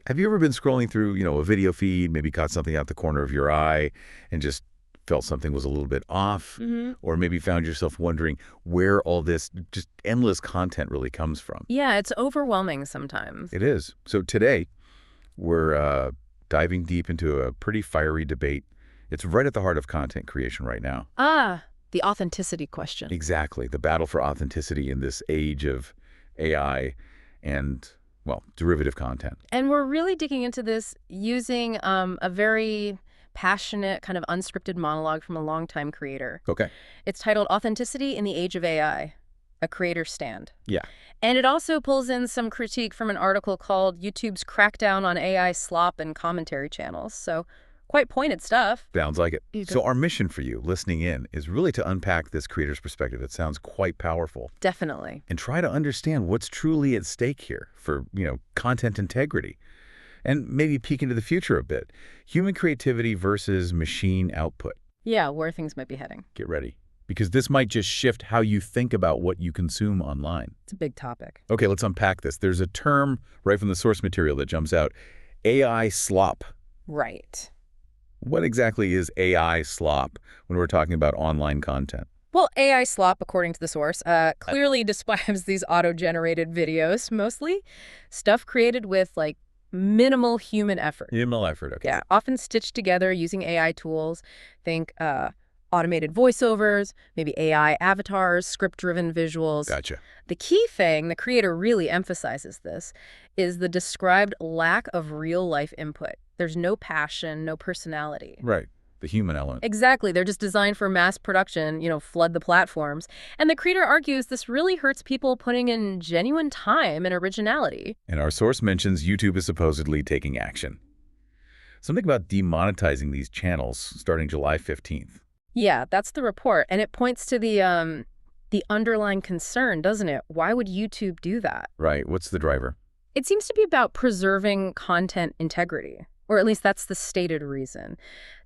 Have you ever been scrolling through, a video feed, maybe caught something out the corner of your eye and just felt something was a little bit off? Or maybe found yourself wondering where all this just endless content really comes from? Yeah, it's overwhelming sometimes. It is. So today, we're diving deep into a pretty fiery debate. It's right at the heart of content creation right now. The authenticity question. Exactly. The battle for authenticity in this age of AI and, well, derivative content. And we're really digging into this using a very passionate, kind of unscripted monologue from a longtime creator. Okay. It's titled Authenticity in the Age of AI, a Creator's Stand. Yeah. And it also pulls in some critique from an article called YouTube's Crackdown on AI Slop and Commentary Channels. So quite pointed stuff. Sounds like it. So our mission for you, listening in, is really to unpack this creator's perspective. It sounds quite powerful. Definitely. And try to understand what's truly at stake here for, content integrity. And maybe peek into the future a bit. Human creativity versus machine output. Yeah, where things might be heading. Get ready. Because this might just shift how you think about what you consume online. It's a big topic. Okay, let's unpack this. There's a term right from the source material that jumps out. AI slop. Right. What exactly is AI slop when we're talking about online content? Well, AI slop, according to the source, clearly describes these auto-generated videos, mostly. Stuff created with, minimal human effort. Minimal effort, okay. Yeah, often stitched together using AI tools. Think automated voiceovers, maybe AI avatars, script-driven visuals. Gotcha. The key thing, the creator really emphasizes this, is the described lack of real-life input. There's no passion, no personality. Right. The human element. Exactly. They're just designed for mass production, flood the platforms. And the creator argues this really hurts people putting in genuine time and originality. And our source mentions YouTube is supposedly taking action. Something about demonetizing these channels starting July 15th. Yeah, that's the report. And it points to the underlying concern, doesn't it? Why would YouTube do that? Right. What's the driver? It seems to be about preserving content integrity. Or at least that's the stated reason.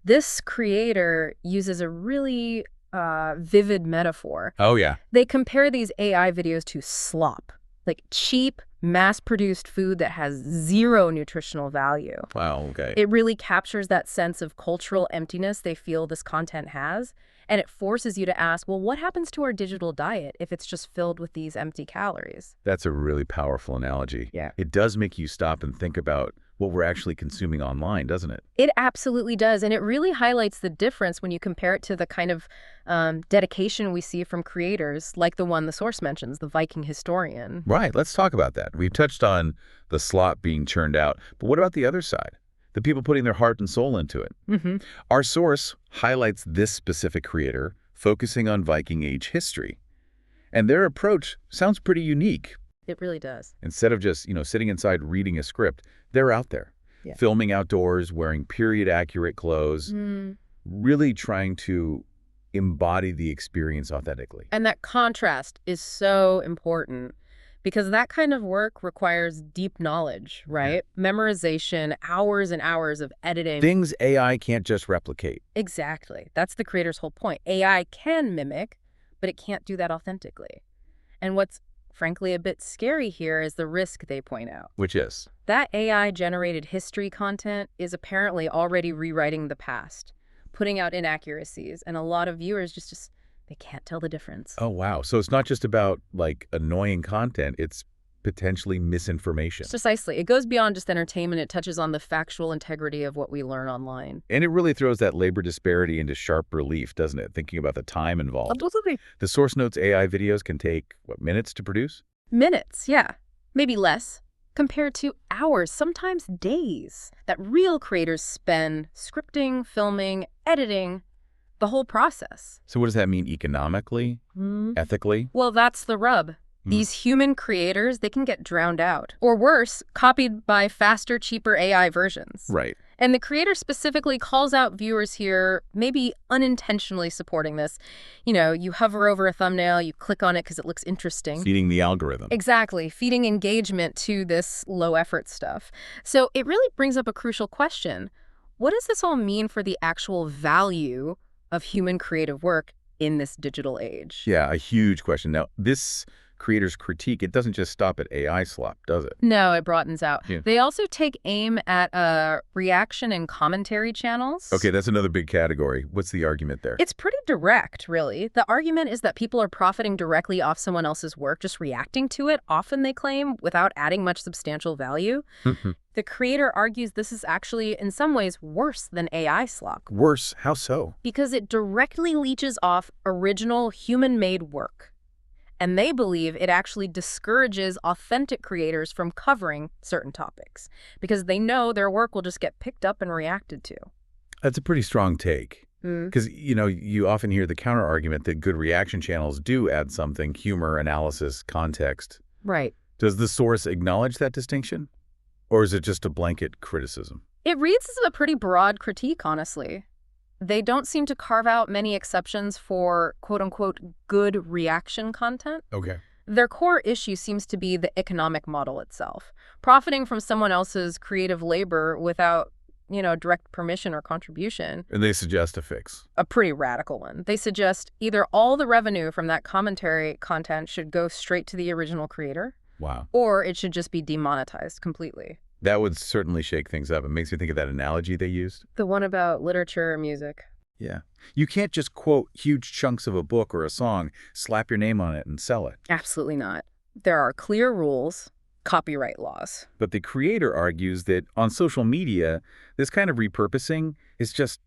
This creator uses a really vivid metaphor. Oh, yeah. They compare these AI videos to slop, like cheap, mass-produced food that has zero nutritional value. Wow, okay. It really captures that sense of cultural emptiness they feel this content has, and it forces you to ask, well, what happens to our digital diet if it's just filled with these empty calories? That's a really powerful analogy. Yeah. It does make you stop and think about what we're actually consuming online, doesn't it? It absolutely does, and it really highlights the difference when you compare it to the kind of dedication we see from creators like the one the source mentions, the Viking historian. Right, let's talk about that. We've touched on the slop being churned out, but what about the other side? The people putting their heart and soul into it. Our source highlights this specific creator focusing on Viking Age history. And their approach sounds pretty unique. It really does. Instead of just, sitting inside reading a script, they're out there, filming outdoors, wearing period-accurate clothes, really trying to embody the experience authentically. And that contrast is so important because that kind of work requires deep knowledge, right? Yeah. Memorization, hours and hours of editing. Things AI can't just replicate. Exactly. That's the creator's whole point. AI can mimic, but it can't do that authentically. And what's frankly a bit scary here is the risk they point out. Which is? That AI-generated history content is apparently already rewriting the past, putting out inaccuracies, and a lot of viewers just they can't tell the difference. Oh, wow. So it's not just about, annoying content. It's potentially misinformation. Precisely. It goes beyond just entertainment. It touches on the factual integrity of what we learn online. And it really throws that labor disparity into sharp relief, doesn't it? Thinking about the time involved. Absolutely. The source notes AI videos can take, minutes to produce? Minutes, yeah. Maybe less, compared to hours, sometimes days, that real creators spend scripting, filming, editing, the whole process. So what does that mean economically, ethically? Well, that's the rub. These human creators, they can get drowned out. Or worse, copied by faster, cheaper AI versions. Right. And the creator specifically calls out viewers here, maybe unintentionally supporting this. You hover over a thumbnail, you click on it because it looks interesting. Feeding the algorithm. Exactly. Feeding engagement to this low-effort stuff. So it really brings up a crucial question. What does this all mean for the actual value of human creative work in this digital age? Yeah, a huge question. Now, this creators' critique, it doesn't just stop at AI slop, does it? No, it broadens out. Yeah. They also take aim at reaction and commentary channels. Okay, that's another big category. What's the argument there? It's pretty direct, really. The argument is that people are profiting directly off someone else's work, just reacting to it, often they claim, without adding much substantial value. The creator argues this is actually, in some ways, worse than AI slop. Worse? How so? Because it directly leeches off original human-made work. And they believe it actually discourages authentic creators from covering certain topics because they know their work will just get picked up and reacted to. That's a pretty strong take. Because, you often hear the counter-argument that good reaction channels do add something, humor, analysis, context. Right. Does the source acknowledge that distinction? Or is it just a blanket criticism? It reads as a pretty broad critique, honestly. They don't seem to carve out many exceptions for quote-unquote good reaction content. Okay. Their core issue seems to be the economic model itself, profiting from someone else's creative labor without, direct permission or contribution. And they suggest a fix. A pretty radical one. They suggest either all the revenue from that commentary content should go straight to the original creator. Wow. Or it should just be demonetized completely. That would certainly shake things up. It makes me think of that analogy they used. The one about literature or music. Yeah. You can't just quote huge chunks of a book or a song, slap your name on it, and sell it. Absolutely not. There are clear rules, copyright laws. But the creator argues that on social media, this kind of repurposing is just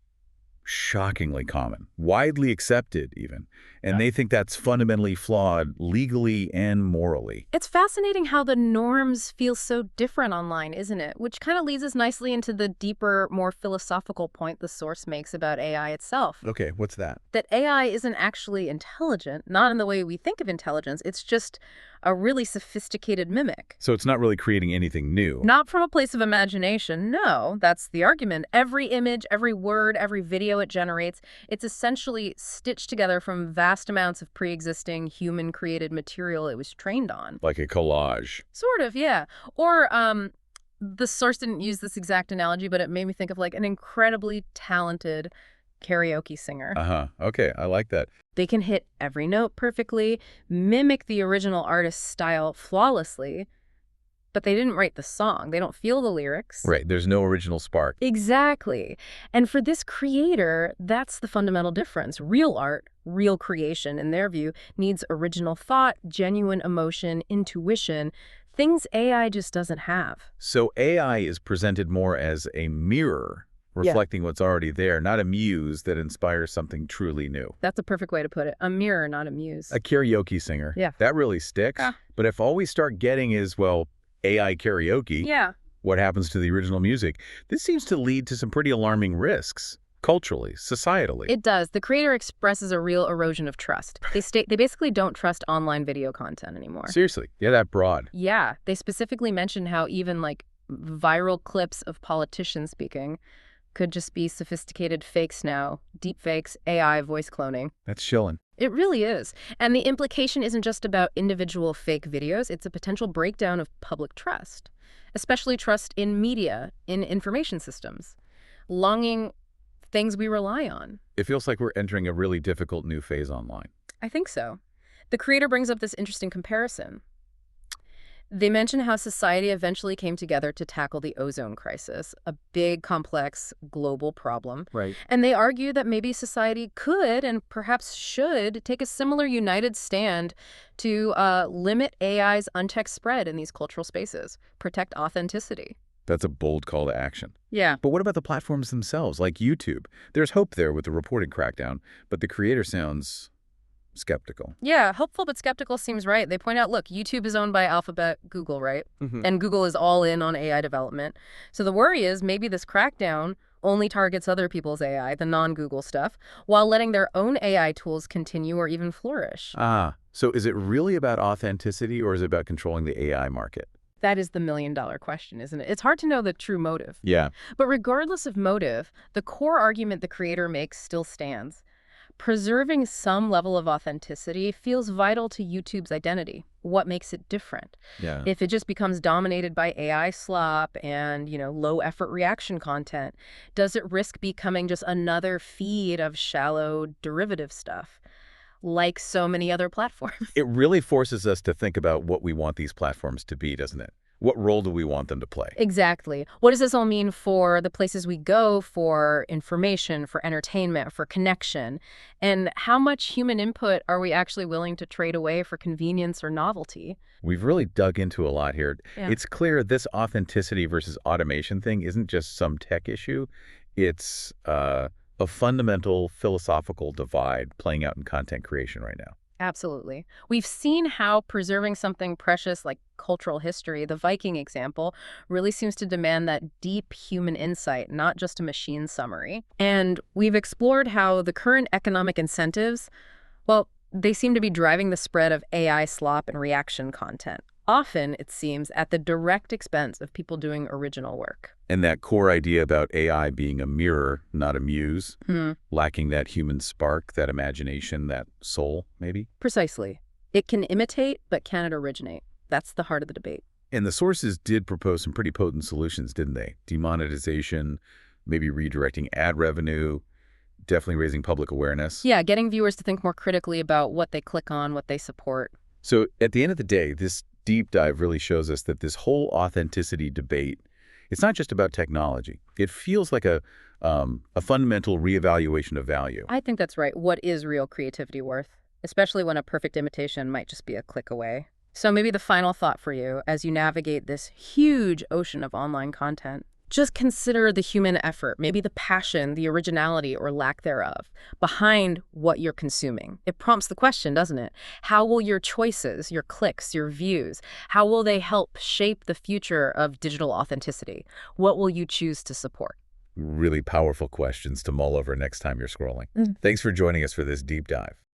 shockingly common, widely accepted even. And they think that's fundamentally flawed legally and morally. It's fascinating how the norms feel so different online, isn't it? Which kind of leads us nicely into the deeper, more philosophical point the source makes about AI itself. Okay, what's that? That AI isn't actually intelligent, not in the way we think of intelligence. It's just a really sophisticated mimic. So it's not really creating anything new. Not from a place of imagination, no. That's the argument. Every image, every word, every video it generates, it's essentially stitched together from vast amounts of pre-existing human-created material it was trained on. Like a collage. Sort of, yeah. Or the source didn't use this exact analogy, but it made me think of like an incredibly talented karaoke singer. Okay, I like that. They can hit every note perfectly, mimic the original artist's style flawlessly, but they didn't write the song. They don't feel the lyrics. Right, there's no original spark. Exactly. And for this creator, that's the fundamental difference. Real art, real creation, in their view, needs original thought, genuine emotion, intuition, things AI just doesn't have. So AI is presented more as a mirror, reflecting what's already there, not a muse that inspires something truly new. That's a perfect way to put it. A mirror, not a muse. A karaoke singer. Yeah. That really sticks. Yeah. But if all we start getting is, well, AI karaoke, Yeah. what happens to the original music? This seems to lead to some pretty alarming risks, culturally, societally. It does. The creator expresses a real erosion of trust. They basically don't trust online video content anymore. Seriously, yeah, that broad. Yeah. They specifically mention how even like viral clips of politicians speaking could just be sophisticated fakes now, deep fakes, AI voice cloning. That's chilling. It really is. And the implication isn't just about individual fake videos, it's a potential breakdown of public trust, especially trust in media, in information systems, longing things we rely on. It feels like we're entering a really difficult new phase online. I think so. The creator brings up this interesting comparison. They mention how society eventually came together to tackle the ozone crisis, a big, complex, global problem. Right. And they argue that maybe society could and perhaps should take a similar united stand to limit AI's unchecked spread in these cultural spaces, protect authenticity. That's a bold call to action. Yeah. But what about the platforms themselves, like YouTube? There's hope there with the reported crackdown, but the creator sounds skeptical. Yeah, hopeful but skeptical seems right. They point out, look, YouTube is owned by Alphabet, Google, right? And Google is all in on AI development. So the worry is maybe this crackdown only targets other people's AI, the non-Google stuff, while letting their own AI tools continue or even flourish. So is it really about authenticity or is it about controlling the AI market? That is the million-dollar question, isn't it? It's hard to know the true motive. Yeah. But regardless of motive, the core argument the creator makes still stands. Preserving some level of authenticity feels vital to YouTube's identity. What makes it different? Yeah. If it just becomes dominated by AI slop and, low-effort reaction content, does it risk becoming just another feed of shallow derivative stuff? like so many other platforms. It really forces us to think about what we want these platforms to be, doesn't it? What role do we want them to play? Exactly. What does this all mean for the places we go for information, for entertainment, for connection? And how much human input are we actually willing to trade away for convenience or novelty? We've really dug into a lot here. Yeah. It's clear this authenticity versus automation thing isn't just some tech issue. It's a fundamental philosophical divide playing out in content creation right now. Absolutely. We've seen how preserving something precious like cultural history, the Viking example, really seems to demand that deep human insight, not just a machine summary. And we've explored how the current economic incentives, well, they seem to be driving the spread of AI slop and reaction content. Often, it seems, at the direct expense of people doing original work. And that core idea about AI being a mirror, not a muse, lacking that human spark, that imagination, that soul, maybe? Precisely. It can imitate, but can it originate? That's the heart of the debate. And the sources did propose some pretty potent solutions, didn't they? Demonetization, maybe redirecting ad revenue, definitely raising public awareness. Yeah, getting viewers to think more critically about what they click on, what they support. So at the end of the day, this deep dive really shows us that this whole authenticity debate, it's not just about technology. It feels like a fundamental reevaluation of value. I think that's right. What is real creativity worth? Especially when a perfect imitation might just be a click away. So maybe the final thought for you as you navigate this huge ocean of online content, just consider the human effort, maybe the passion, the originality, or lack thereof, behind what you're consuming. It prompts the question, doesn't it? How will your choices, your clicks, your views, how will they help shape the future of digital authenticity? What will you choose to support? Really powerful questions to mull over next time you're scrolling. Thanks for joining us for this deep dive.